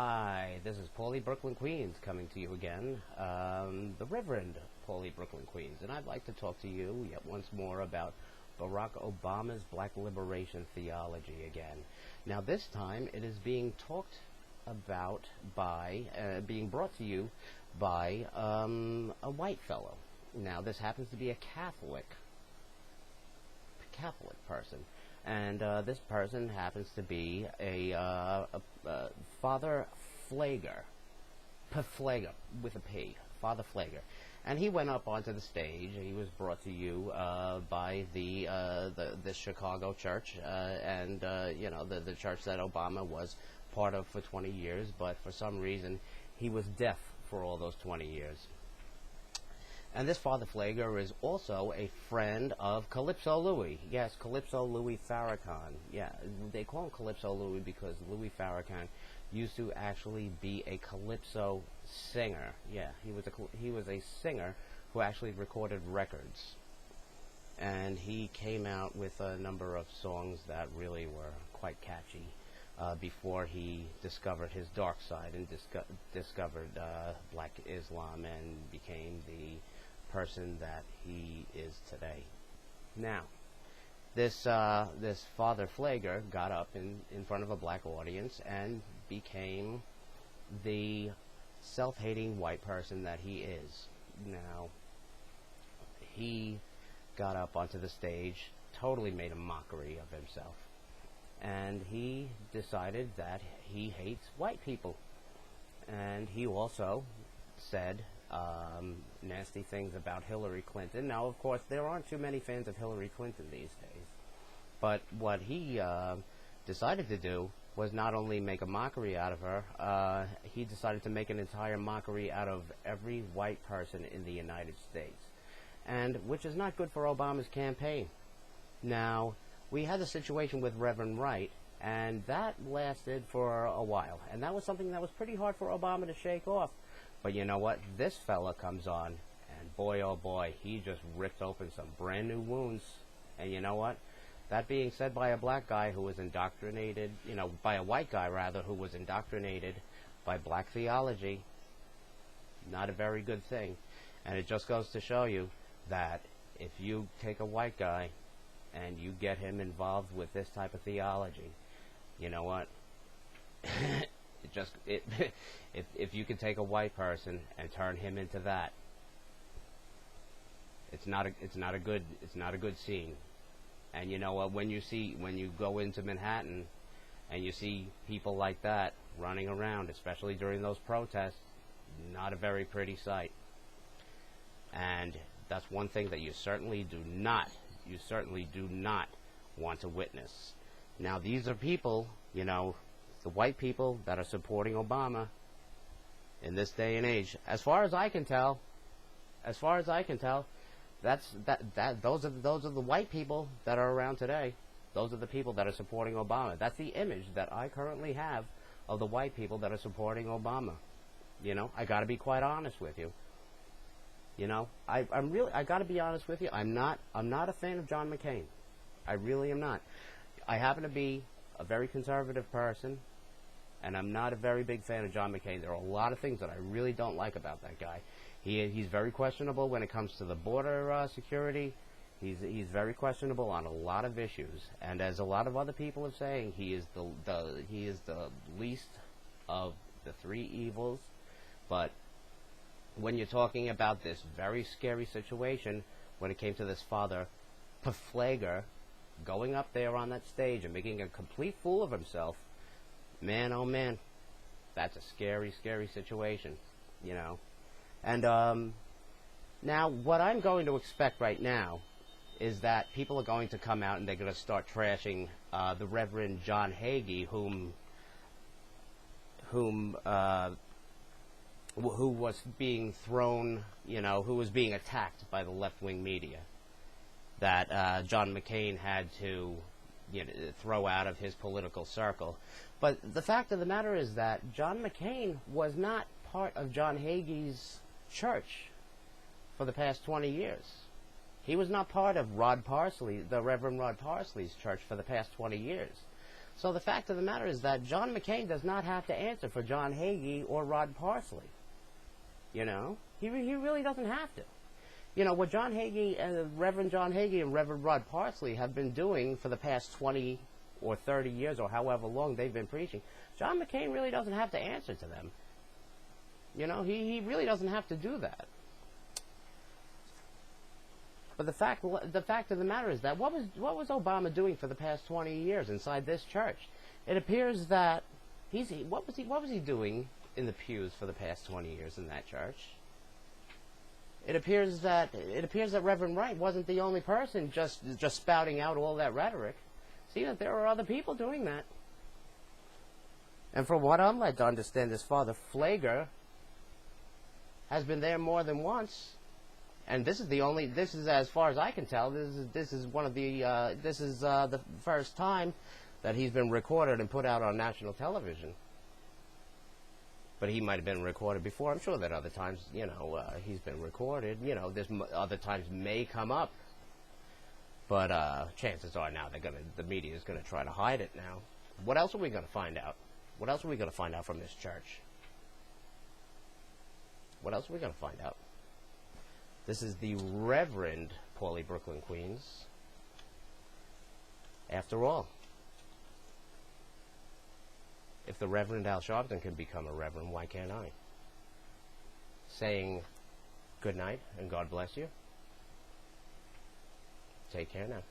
Hi, this is Paulie Brooklyn Queens coming to you again, the Reverend Paulie Brooklyn Queens, and I'd like to talk to you yet once more about Barack Obama's black liberation theology again. Now this time it is being talked about by, being brought to you by a white fellow. Now this happens to be a Catholic person. And this person happens to be a Father Pfleger, Pfleger with a P, Father Pfleger, and he went up onto the stage. He was brought to you by the Chicago church, and you know, the church that Obama was part of for 20 years, but for some reason he was deaf for all those 20 years. And this Father Pfleger is also a friend of Calypso Louis. Yes, Calypso Louis Farrakhan. Yeah, they call him Calypso Louis because Louis Farrakhan used to actually be a Calypso singer. Yeah, he was a singer who actually recorded records. And he came out with a number of songs that really were quite catchy before he discovered his dark side and discovered Black Islam and became the person that he is today. Now, this Father Pfleger got up in front of a black audience and became the self-hating white person that he is. Now, he got up onto the stage, totally made a mockery of himself, and he decided that he hates white people. And he also said nasty things about Hillary Clinton. Now, of course, there aren't too many fans of Hillary Clinton these days. But what he decided to do was not only make a mockery out of her, he decided to make an entire mockery out of every white person in the United States, and which is not good for Obama's campaign. Now, we had a situation with Reverend Wright, and that lasted for a while, and that was something that was pretty hard for Obama to shake off. But you know what? This fella comes on, and boy, oh boy, he just ripped open some brand new wounds. And you know what? That being said by a black guy who was indoctrinated, you know, by a white guy rather, who was indoctrinated by black theology, not a very good thing. And it just goes to show you that if you take a white guy and you get him involved with this type of theology, you know what? If you can take a white person and turn him into that, it's not a good scene. And you know what? When you go into Manhattan and you see people like that running around, especially during those protests, not a very pretty sight. And that's one thing that you certainly do not want to witness. Now, these are people, you know, the white people that are supporting Obama in this day and age. As far as I can tell, those are the white people that are around today. Those are the people that are supporting Obama. That's the image that I currently have of the white people that are supporting Obama. You know, I got to be quite honest with you. You know, I got to be honest with you. I'm not a fan of John McCain. I really am not. I happen to be a very conservative person, and I'm not a very big fan of John McCain. There are a lot of things that I really don't like about that guy. He's very questionable when it comes to the border security. He's very questionable on a lot of issues, and as a lot of other people are saying, he is the least of the three evils. But when you're talking about this very scary situation, when it came to this Father Pfleger going up there on that stage and making a complete fool of himself, man, oh man, that's a scary, scary situation, you know. And now what I'm going to expect right now is that people are going to come out and they're going to start trashing the Reverend John Hagee, who was being thrown, you know, who was being attacked by the left-wing media, that John McCain had to, you know, throw out of his political circle. But the fact of the matter is that John McCain was not part of John Hagee's church for the past 20 years. He was not part of Rod Parsley, the Reverend Rod Parsley's church, for the past 20 years. So the fact of the matter is that John McCain does not have to answer for John Hagee or Rod Parsley. You know, he really doesn't have to. You know, what John Hagee, Reverend John Hagee and Reverend Rod Parsley have been doing for the past 20 or 30 years or however long they've been preaching, John McCain really doesn't have to answer to them. You know, he really doesn't have to do that. But the fact of the matter is that what was Obama doing for the past 20 years inside this church? It appears that what was he doing in the pews for the past 20 years in that church? It appears that Reverend Wright wasn't the only person just spouting out all that rhetoric. See that there are other people doing that. And from what I'm led to understand, this Father Pfleger has been there more than once. And this is as far as I can tell, this is the first time that he's been recorded and put out on national television. But he might have been recorded before. I'm sure that other times, you know, he's been recorded. You know, other times may come up. But chances are now the media is gonna try to hide it now. What else are we gonna find out? What else are we gonna find out from this church? What else are we gonna find out? This is the Reverend Paulie Brooklyn, Queens. After all, if the Reverend Al Sharpton can become a Reverend, why can't I? Saying good night and God bless you. Take care now.